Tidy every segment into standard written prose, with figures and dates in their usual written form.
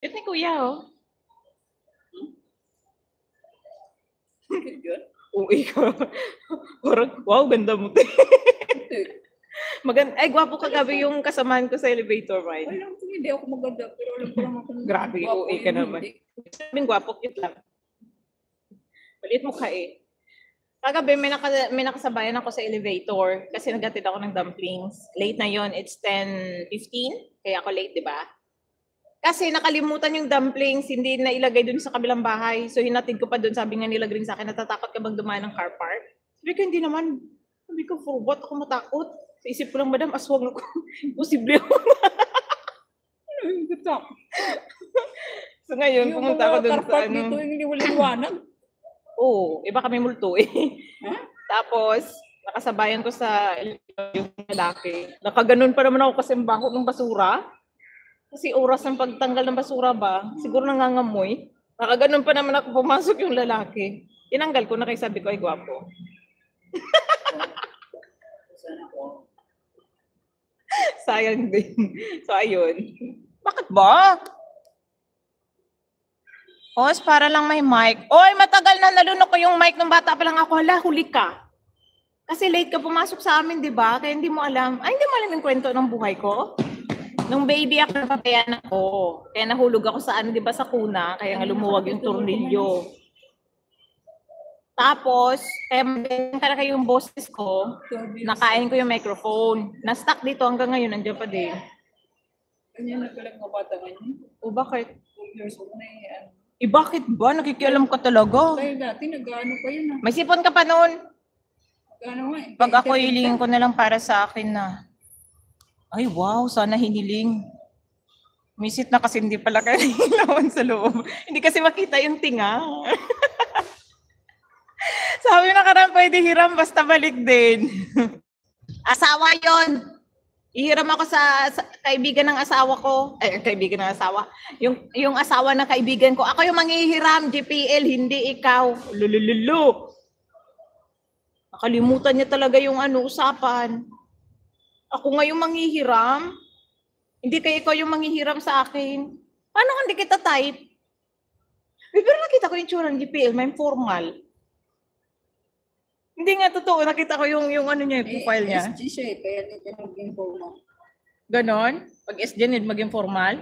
Cute ni Kuya, oh. Good. Uwi ka. Parang, wow, ganda mo. Ay, gwapo ka gabi yung kasamahan ko sa elevator ride. Alam ko hindi ako maganda, pero alam ko naman kung Grabe, uwi ka naman. Sabing gwapo, cute lang. Maliit mo ka eh. Kagabi, may nakasabayan ako sa elevator kasi nagatid ako ng dumplings. Late na yon, it's 10:15, kaya ako late, di ba? Kasi nakalimutan yung dumplings, hindi na ilagay dun sa kabilang bahay. So hinatid ko pa dun, sabi nga nila Green sa akin, natatakot ka bang dumaan ng car park? Sabi ko, hindi naman. Sabi ko, for what ako matakot? Sa isip ko lang, madam, aswang ako. Imposible ako. So ngayon, pumunta ako dun sa ano. Dito yung liwanag. Oo, iba kami multo eh. Huh? Tapos, nakasabayan ko sa yung lalaki. Nakaganon pa naman ako kasi baho ng basura. Kasi oras ng pagtanggal ng basura ba, siguro nangangamoy. Nakaganon pa naman ako, pumasok yung lalaki. Tinanggal ko na kay sabi ko, ay gwapo. Sayang din. So, ayun. Bakit ba? Os, para lang may mic. Oy, matagal na nalunok ko yung mic ng bata pa lang ako. Hala, huli ka. Kasi late ka pumasok sa amin, di ba? Kaya hindi mo alam. Ay, hindi mo alam yung kwento ng buhay ko? Nung baby ako, napapayan ako. Kaya nahulog ako sa ano, di ba, sa kuna. Kaya nga lumuwag yung tornilyo. Tapos, kaya maganda yung boses ko, nakain ko yung microphone. Na-stuck dito hanggang ngayon, nandiyan pa din. Ganyan na pala mga bata ngayon. O bakit? 2 years old na yan. Bakit ba? Nakikialam ka talaga. Kaya dati, nag-ano pa yun. May sipon ka pa noon. Nag-ano nga eh. Pag ako hilingin ko na lang para sa akin na, ay wow, sana hiniling. Misit na kasi hindi pala kayo hilawan sa loob. Hindi kasi makita yung tinga. Sabi na karang pwede hiram basta balik din. Asawa yon. Ihiram ako sa kaibigan ng asawa ko. Kaibigan ng asawa. Yung asawa ng kaibigan ko. Ako yung manghihiram, GPL, hindi ikaw. Lulululo. Nakalimutan niya talaga yung usapan. Ako nga yung manghihiram. Hindi kayo ikaw yung manghihiram sa akin. Paano kung hindi kita type? Pero nakita ko yung tsura ng GPL, may formal. Hindi nga totoo, nakita ko yung ano niya, yung profile niya. SG siya eh, kaya hindi maging formal. Ganon? Pag SG need maging formal?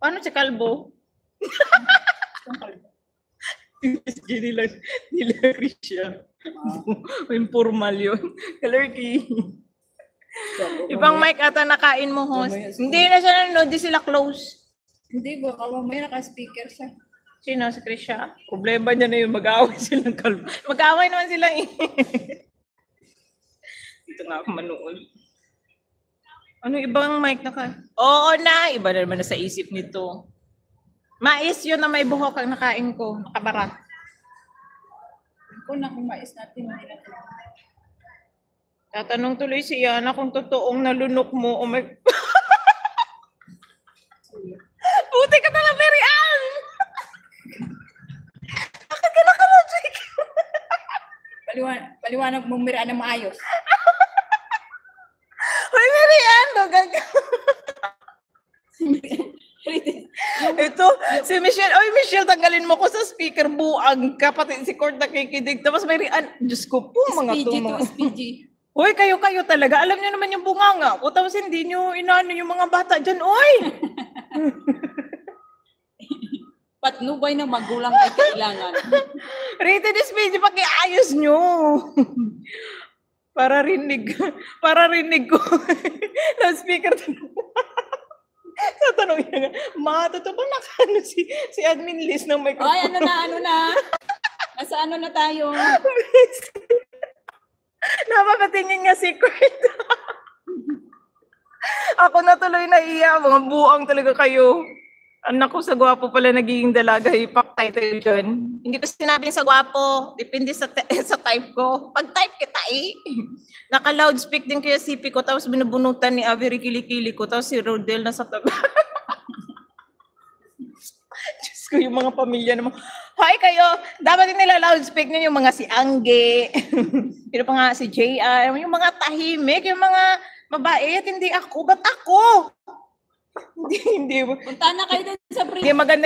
Paano si Kalbo? SG nila Christian. Yung formal yun. Kalerky. Ibang mic ata nakain mo, host. Hindi na siya nanonood, di sila close. Hindi ba, mamaya naka-speaker siya. Sino? Si Krisha? Problema niya na yun, mag-aaway silang Kalbo. Mag-aaway naman sila eh. Dito nga ako manood. Ano ibang mic Oo na, iba na naman na sa isip nito. Mais yun na may buhok ang nakain ko, nakabarat. Kung mais natin, Tatanong tuloy si Yana kung totoong nalunok mo. Oh my... Buti ka talaga, Mary Ann! Bakit ka naka-logic? Paliwanag mong Mary Ann na maayos. Hoy, Mary Ann! Ito, si Michelle. Oy, Michelle, tanggalin mo ko sa speaker. Buang ka, pati si Court nakikinig. Tapos Mary Ann, Diyos ko po, mga to. SPG. Hoy, kayo talaga. Alam niyo naman yung bunganga ko. Tapos hindi niyo inaano yung mga bata dyan. Oy! Patnubay ng magulang ay kailangan. Rated SPG, pakiayos niyo. Para rinig ko. Loudspeaker. Tatanong niya nga, totoo ba nakano si admin list ng microphone? Ay, ano na. Nasa ano na tayo? Napapatingin nga si Kurt. Ako na tuloy naiya. Mga buang talaga kayo. Anak ko, sa gwapo pala nagiging dalaga. Ipak title dyan. Hindi ko sinabing sa gwapo. Depende sa type ko. Pag type kita naka-loudspeak din kaya CP ko. Tapos binubunutan ni Avery kilikili ko. Tapos si Rodel nasa tabi. Diyos ko, yung mga pamilya naman. Hi kayo! Dapat din nila loudspeak nyo yung mga si Angge. Pero pa nga si JR. Yung mga tahimik. Yung mga mabait. Hindi ako. Ba't ako? hindi, Punta na kayo dun sa hindi maganda